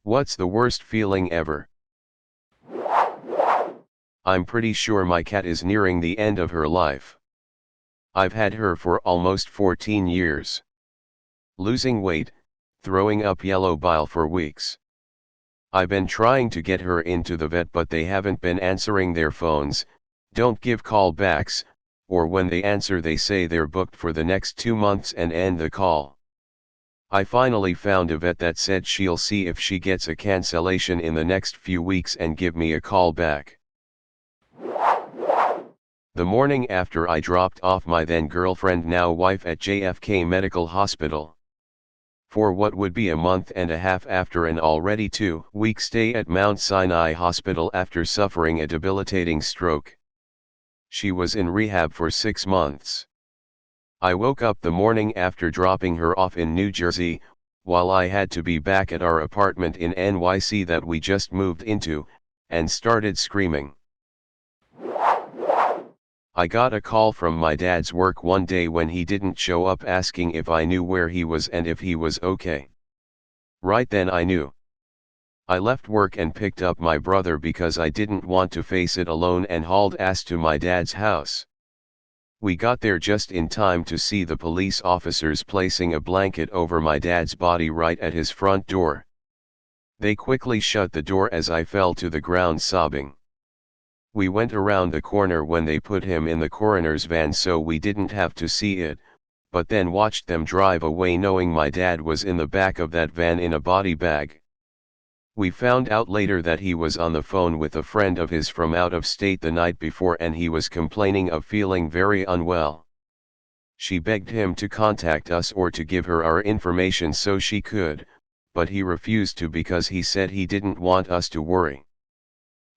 What's the worst feeling ever? I'm pretty sure my cat is nearing the end of her life. I've had her for almost 14 years. Losing weight, throwing up yellow bile for weeks. I've been trying to get her into the vet but they haven't been answering their phones, don't give callbacks, or when they answer they say they're booked for the next 2 months and end the call. I finally found a vet that said she'll see if she gets a cancellation in the next few weeks and give me a call back. The morning after I dropped off my then girlfriend now wife at JFK Medical Hospital. For what would be a month and a half after an already 2-week stay at Mount Sinai Hospital after suffering a debilitating stroke. She was in rehab for 6 months. I woke up the morning after dropping her off in New Jersey, while I had to be back at our apartment in NYC that we just moved into, and started screaming. I got a call from my dad's work one day when he didn't show up asking if I knew where he was and if he was okay. Right then I knew. I left work and picked up my brother because I didn't want to face it alone and hauled ass to my dad's house. We got there just in time to see the police officers placing a blanket over my dad's body right at his front door. They quickly shut the door as I fell to the ground sobbing. We went around the corner when they put him in the coroner's van so we didn't have to see it, but then watched them drive away knowing my dad was in the back of that van in a body bag. We found out later that he was on the phone with a friend of his from out of state the night before and he was complaining of feeling very unwell. She begged him to contact us or to give her our information so she could, but he refused to because he said he didn't want us to worry.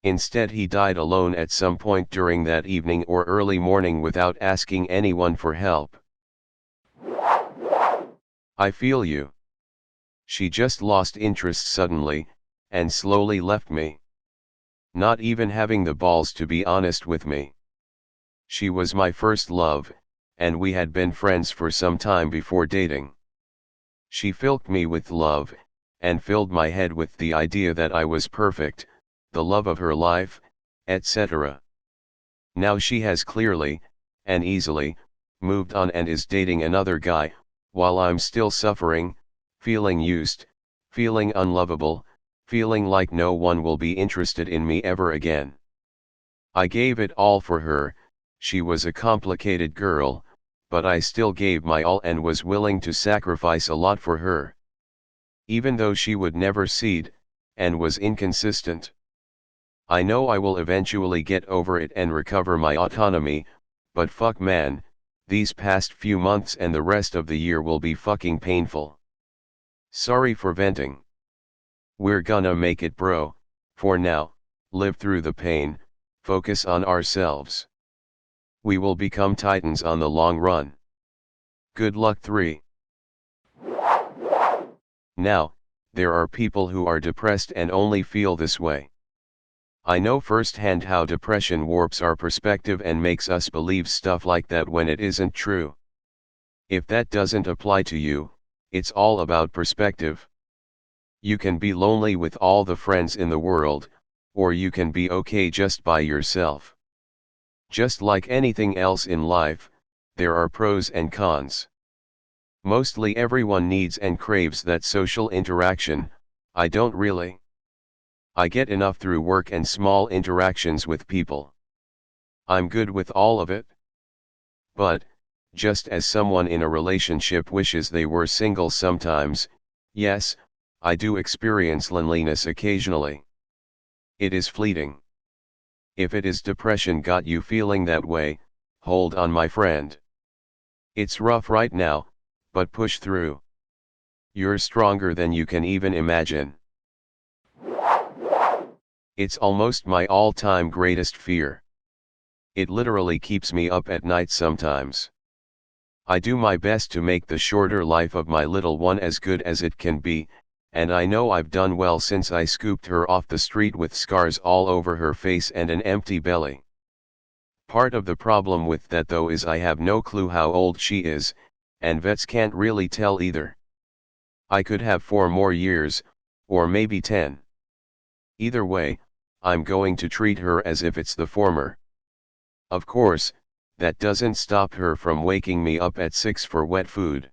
Instead he died alone at some point during that evening or early morning without asking anyone for help. I feel you. She just lost interest suddenly, and slowly left me. Not even having the balls to be honest with me. She was my first love, and we had been friends for some time before dating. She filled me with love, and filled my head with the idea that I was perfect, the love of her life, etc. Now she has clearly, and easily, moved on and is dating another guy, while I'm still suffering, feeling used, feeling unlovable, feeling like no one will be interested in me ever again. I gave it all for her, she was a complicated girl, but I still gave my all and was willing to sacrifice a lot for her. Even though she would never cede, and was inconsistent. I know I will eventually get over it and recover my autonomy, but fuck man, these past few months and the rest of the year will be fucking painful. Sorry for venting. We're gonna make it bro, for now, live through the pain, focus on ourselves. We will become titans on the long run. Good luck 3. Now, there are people who are depressed and only feel this way. I know firsthand how depression warps our perspective and makes us believe stuff like that when it isn't true. If that doesn't apply to you, it's all about perspective. You can be lonely with all the friends in the world, or you can be okay just by yourself. Just like anything else in life, there are pros and cons. Mostly everyone needs and craves that social interaction, I don't really. I get enough through work and small interactions with people. I'm good with all of it. But, just as someone in a relationship wishes they were single sometimes, yes, I do experience loneliness occasionally. It is fleeting. If it is depression got you feeling that way, hold on my friend. It's rough right now, but push through. You're stronger than you can even imagine. It's almost my all-time greatest fear. It literally keeps me up at night sometimes. I do my best to make the shorter life of my little one as good as it can be, and I know I've done well since I scooped her off the street with scars all over her face and an empty belly. Part of the problem with that though is I have no clue how old she is, and vets can't really tell either. I could have 4 more years, Or maybe 10. Either way, I'm going to treat her as if it's the former. Of course, that doesn't stop her from waking me up at 6 for wet food.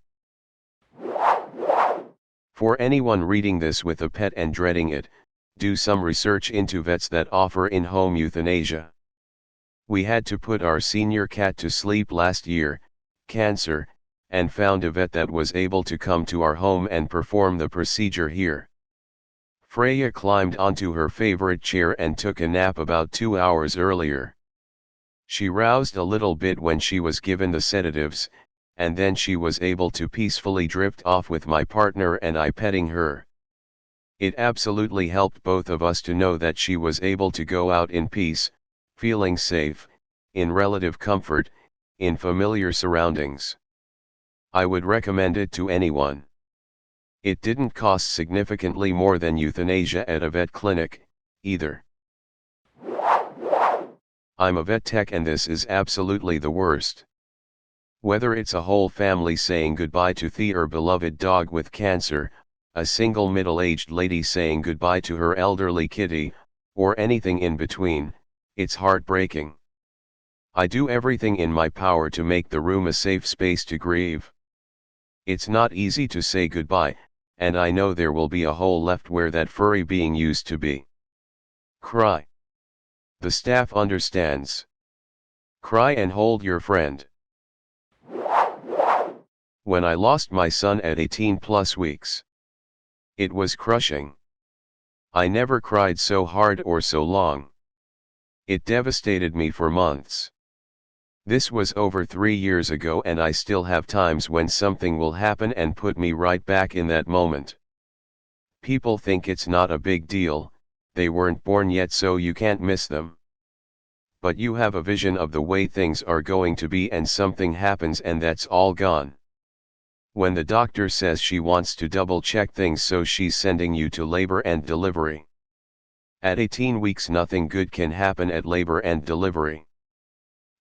For anyone reading this with a pet and dreading it, do some research into vets that offer in-home euthanasia. We had to put our senior cat to sleep last year, cancer, and found a vet that was able to come to our home and perform the procedure here. Freya climbed onto her favorite chair and took a nap about 2 hours earlier. She roused a little bit when she was given the sedatives, and then she was able to peacefully drift off with my partner and I petting her. It absolutely helped both of us to know that she was able to go out in peace, feeling safe, in relative comfort, in familiar surroundings. I would recommend it to anyone. It didn't cost significantly more than euthanasia at a vet clinic, either. I'm a vet tech and this is absolutely the worst. Whether it's a whole family saying goodbye to their beloved dog with cancer, a single middle-aged lady saying goodbye to her elderly kitty, or anything in between, it's heartbreaking. I do everything in my power to make the room a safe space to grieve. It's not easy to say goodbye, and I know there will be a hole left where that furry being used to be. Cry. The staff understands. Cry and hold your friend. When I lost my son at 18+ weeks. It was crushing. I never cried so hard or so long. It devastated me for months. This was over 3 years ago and I still have times when something will happen and put me right back in that moment. People think it's not a big deal, they weren't born yet so you can't miss them. But you have a vision of the way things are going to be and something happens and that's all gone. When the doctor says she wants to double check things so she's sending you to labor and delivery. At 18 weeks nothing good can happen at labor and delivery.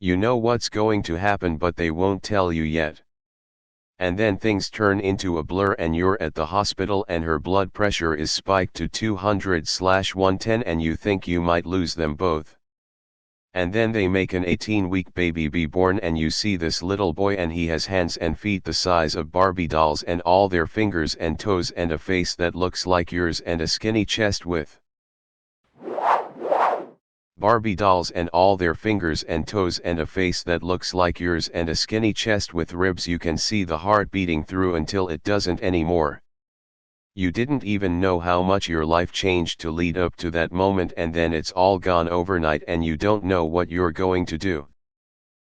You know what's going to happen but they won't tell you yet. And then things turn into a blur and you're at the hospital and her blood pressure is spiked to 200/110 and you think you might lose them both. And then they make an 18-week baby be born and you see this little boy and he has hands and feet the size of Barbie dolls and all their fingers and toes and a face that looks like yours and a skinny chest with Barbie dolls and all their fingers and toes and a face that looks like yours and a skinny chest with ribs you can see the heart beating through until it doesn't anymore. You didn't even know how much your life changed to lead up to that moment and then it's all gone overnight and you don't know what you're going to do.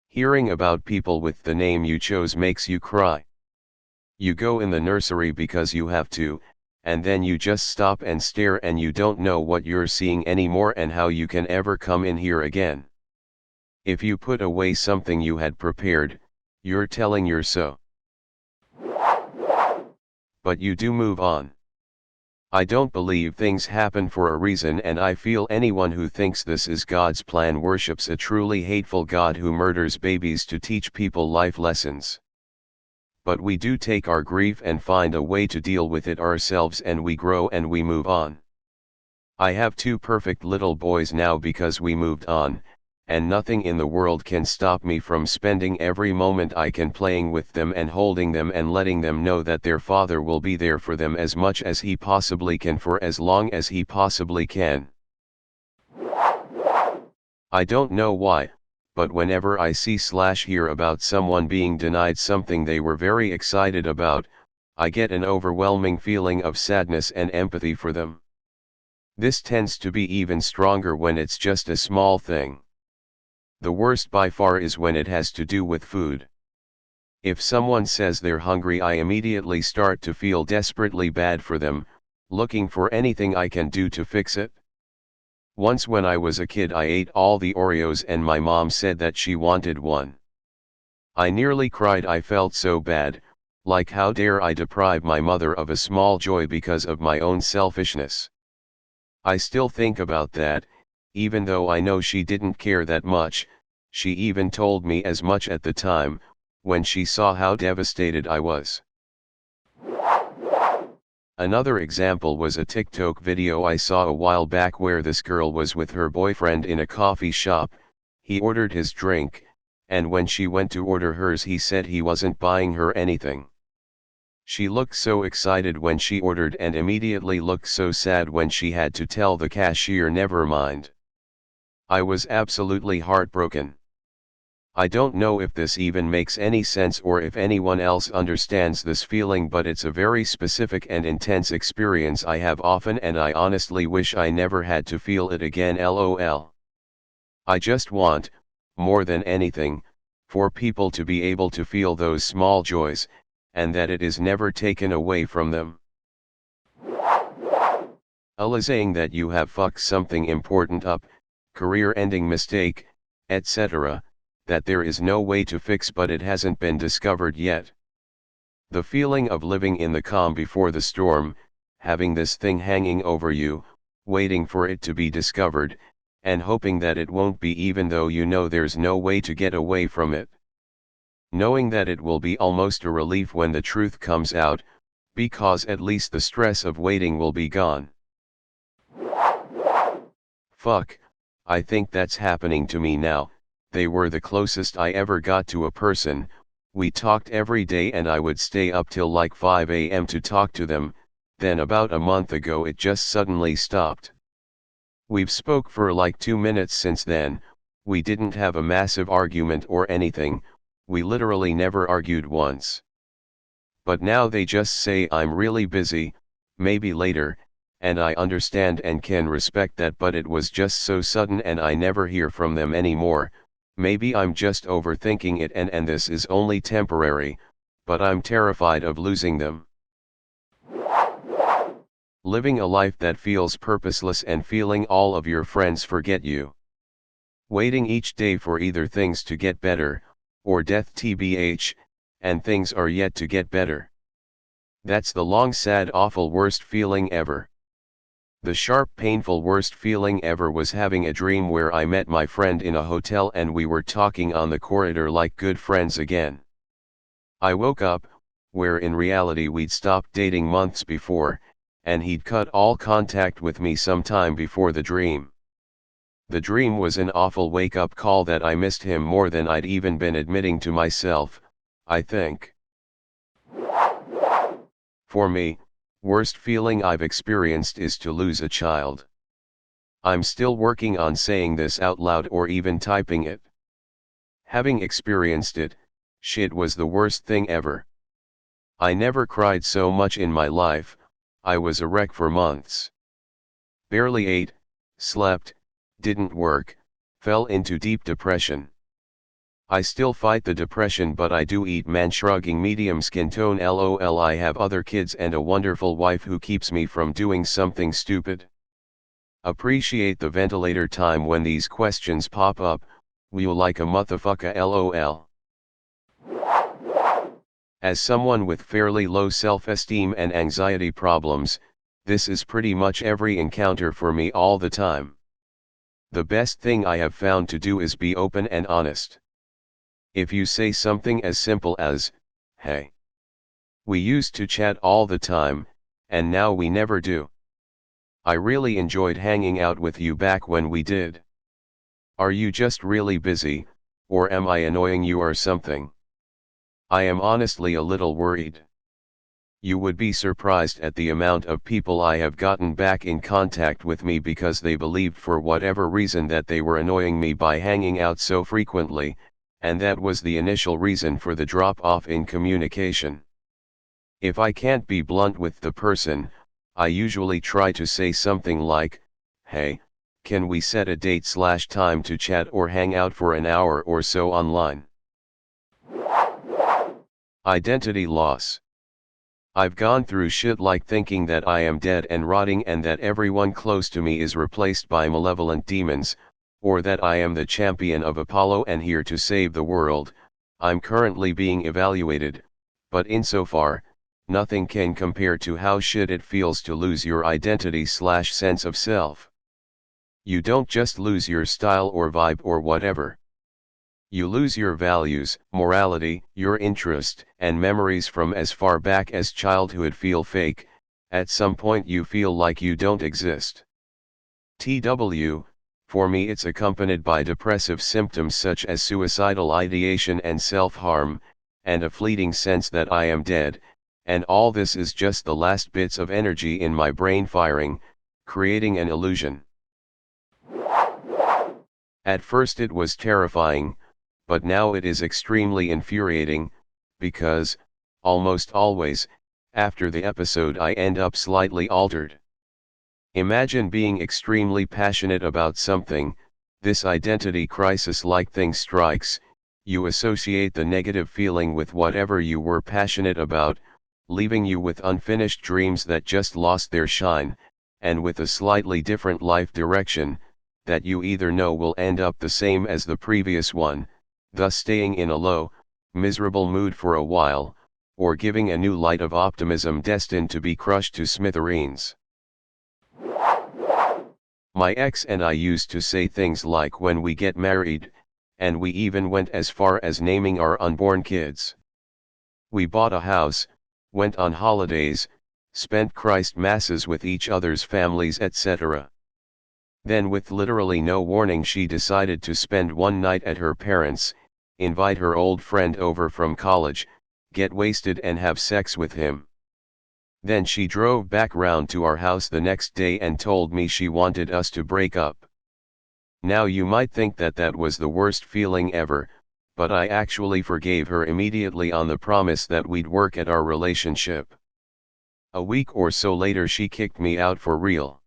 Hearing about people with the name you chose makes you cry. You go in the nursery because you have to, and then you just stop and stare and you don't know what you're seeing anymore and how you can ever come in here again. If you put away something you had prepared, you're telling you're so. But you do move on. I don't believe things happen for a reason and I feel anyone who thinks this is God's plan worships a truly hateful God who murders babies to teach people life lessons. But we do take our grief and find a way to deal with it ourselves and we grow and we move on. I have 2 perfect little boys now because we moved on, and nothing in the world can stop me from spending every moment I can playing with them and holding them and letting them know that their father will be there for them as much as he possibly can for as long as he possibly can. I don't know why, but whenever I see/hear about someone being denied something they were very excited about, I get an overwhelming feeling of sadness and empathy for them. This tends to be even stronger when it's just a small thing. The worst by far is when it has to do with food. If someone says they're hungry, I immediately start to feel desperately bad for them, looking for anything I can do to fix it. Once when I was a kid I ate all the Oreos and my mom said that she wanted one. I nearly cried. I felt so bad, like how dare I deprive my mother of a small joy because of my own selfishness. I still think about that, even though I know she didn't care that much. She even told me as much at the time, when she saw how devastated I was. Another example was a TikTok video I saw a while back where this girl was with her boyfriend in a coffee shop. He ordered his drink, and when she went to order hers he said he wasn't buying her anything. She looked so excited when she ordered and immediately looked so sad when she had to tell the cashier never mind. I was absolutely heartbroken. I don't know if this even makes any sense or if anyone else understands this feeling, but it's a very specific and intense experience I have often, and I honestly wish I never had to feel it again. LOL. I just want, more than anything, for people to be able to feel those small joys, and that it is never taken away from them. Saying that you have fucked something important up, career-ending mistake, etc., that there is no way to fix but it hasn't been discovered yet. The feeling of living in the calm before the storm, having this thing hanging over you, waiting for it to be discovered, and hoping that it won't be even though you know there's no way to get away from it. Knowing that it will be almost a relief when the truth comes out, because at least the stress of waiting will be gone. Fuck, I think that's happening to me now. They were the closest I ever got to a person. We talked every day and I would stay up till like 5 a.m. to talk to them. Then about a month ago it just suddenly stopped. We've spoke for like 2 minutes since then. We didn't have a massive argument or anything, we literally never argued once. But now they just say I'm really busy, maybe later, and I understand and can respect that, but it was just so sudden and I never hear from them anymore. Maybe I'm just overthinking it and this is only temporary, but I'm terrified of losing them. Living a life that feels purposeless and feeling all of your friends forget you. Waiting each day for either things to get better, or death tbh, and things are yet to get better. That's the long sad awful worst feeling ever. The sharp painful worst feeling ever was having a dream where I met my friend in a hotel and we were talking on the corridor like good friends again. I woke up, where in reality we'd stopped dating months before, and he'd cut all contact with me sometime before the dream. The dream was an awful wake-up call that I missed him more than I'd even been admitting to myself, I think. For me, worst feeling I've experienced is to lose a child. I'm still working on saying this out loud or even typing it. Having experienced it, shit was the worst thing ever. I never cried so much in my life, I was a wreck for months. Barely ate, slept, didn't work, fell into deep depression. I still fight the depression, but I do eat. Man shrugging, medium skin tone. LOL. I have other kids and a wonderful wife who keeps me from doing something stupid. Appreciate the ventilator time when these questions pop up. You like a motherfucker. LOL. As someone with fairly low self-esteem and anxiety problems, this is pretty much every encounter for me all the time. The best thing I have found to do is be open and honest. If you say something as simple as, "Hey, we used to chat all the time, and now we never do. I really enjoyed hanging out with you back when we did. Are you just really busy, or am I annoying you or something? I am honestly a little worried." You would be surprised at the amount of people I have gotten back in contact with me because they believed for whatever reason that they were annoying me by hanging out so frequently, and that was the initial reason for the drop-off in communication. If I can't be blunt with the person, I usually try to say something like, "Hey, can we set a date/time to chat or hang out for an hour or so online?" Identity loss. I've gone through shit like thinking that I am dead and rotting and that everyone close to me is replaced by malevolent demons, or that I am the champion of Apollo and here to save the world. I'm currently being evaluated, but insofar, nothing can compare to how shit it feels to lose your identity/sense of self. You don't just lose your style or vibe or whatever. You lose your values, morality, your interest, and memories from as far back as childhood feel fake, At some point you feel like you don't exist. TW, for me it's accompanied by depressive symptoms such as suicidal ideation and self-harm, and a fleeting sense that I am dead, and all this is just the last bits of energy in my brain firing, creating an illusion. At first it was terrifying, but now it is extremely infuriating, because, almost always, after the episode I end up slightly altered. Imagine being extremely passionate about something, this identity crisis-like thing strikes, you associate the negative feeling with whatever you were passionate about, leaving you with unfinished dreams that just lost their shine, and with a slightly different life direction, that you either know will end up the same as the previous one, thus staying in a low, miserable mood for a while, or giving a new light of optimism destined to be crushed to smithereens. My ex and I used to say things like when we get married, and we even went as far as naming our unborn kids. We bought a house, went on holidays, spent Christ masses with each other's families, etc. Then with literally no warning she decided to spend one night at her parents', invite her old friend over from college, get wasted and have sex with him. Then she drove back round to our house the next day and told me she wanted us to break up. Now you might think that that was the worst feeling ever, but I actually forgave her immediately on the promise that we'd work at our relationship. A week or so later she kicked me out for real.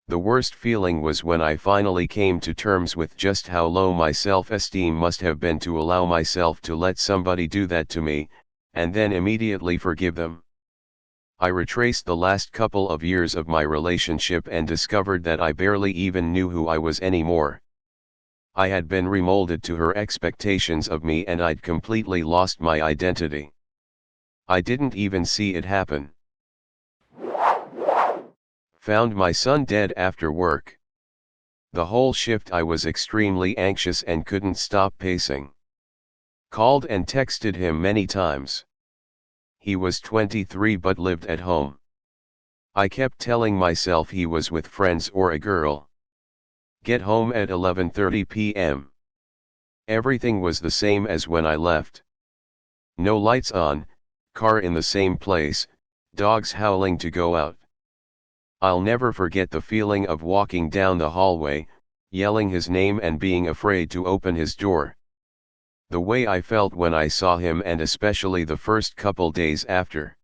The worst feeling was when I finally came to terms with just how low my self-esteem must have been to allow myself to let somebody do that to me, and then immediately forgive them. I retraced the last couple of years of my relationship and discovered that I barely even knew who I was anymore. I had been remolded to her expectations of me and I'd completely lost my identity. I didn't even see it happen. Found my son dead after work. The whole shift I was extremely anxious and couldn't stop pacing. Called and texted him many times. He was 23 but lived at home. I kept telling myself he was with friends or a girl. Get home at 11:30 p.m. Everything was the same as when I left. No lights on, car in the same place, dogs howling to go out. I'll never forget the feeling of walking down the hallway, yelling his name and being afraid to open his door. The way I felt when I saw him, and especially the first couple days after.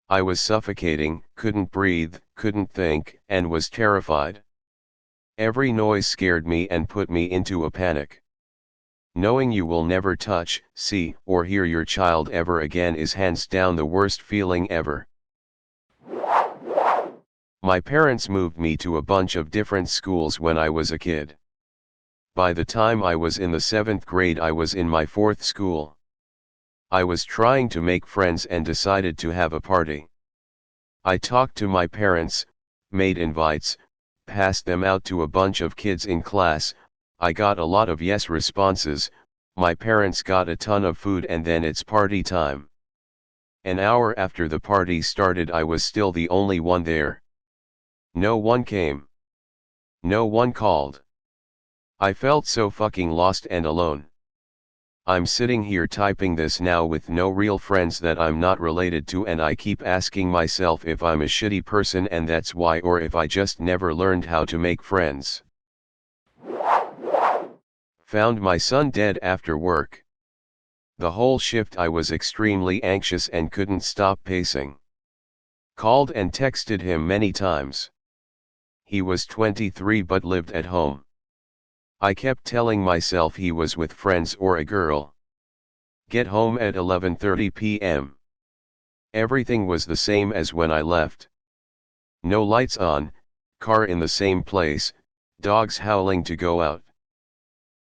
I was suffocating, couldn't breathe, couldn't think, and was terrified. Every noise scared me and put me into a panic. Knowing you will never touch, see, or hear your child ever again is hands down the worst feeling ever. My parents moved me to a bunch of different schools when I was a kid. By the time I was in the 7th grade I was in my 4th school. I was trying to make friends and decided to have a party. I talked to my parents, made invites, passed them out to a bunch of kids in class, I got a lot of yes responses, my parents got a ton of food, and then it's party time. An hour after the party started I was still the only one there. No one came. No one called. I felt so fucking lost and alone. I'm sitting here typing this now with no real friends that I'm not related to, and I keep asking myself if I'm a shitty person and that's why, or if I just never learned how to make friends. Found my son dead after work. The whole shift I was extremely anxious and couldn't stop pacing. Called and texted him many times. He was 23 but lived at home. I kept telling myself he was with friends or a girl. Get home at 11:30 p.m. Everything was the same as when I left. No lights on, car in the same place, dogs howling to go out.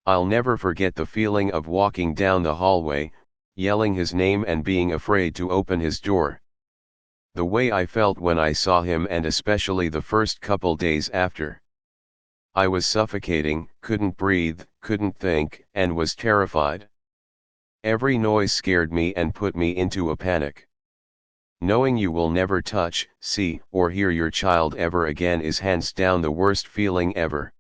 I'll never forget the feeling of walking down the hallway, yelling his name and being afraid to open his door. The way I felt when I saw him, and especially the first couple days after. I was suffocating, couldn't breathe, couldn't think, and was terrified. Every noise scared me and put me into a panic. Knowing you will never touch, see, or hear your child ever again is hands down the worst feeling ever.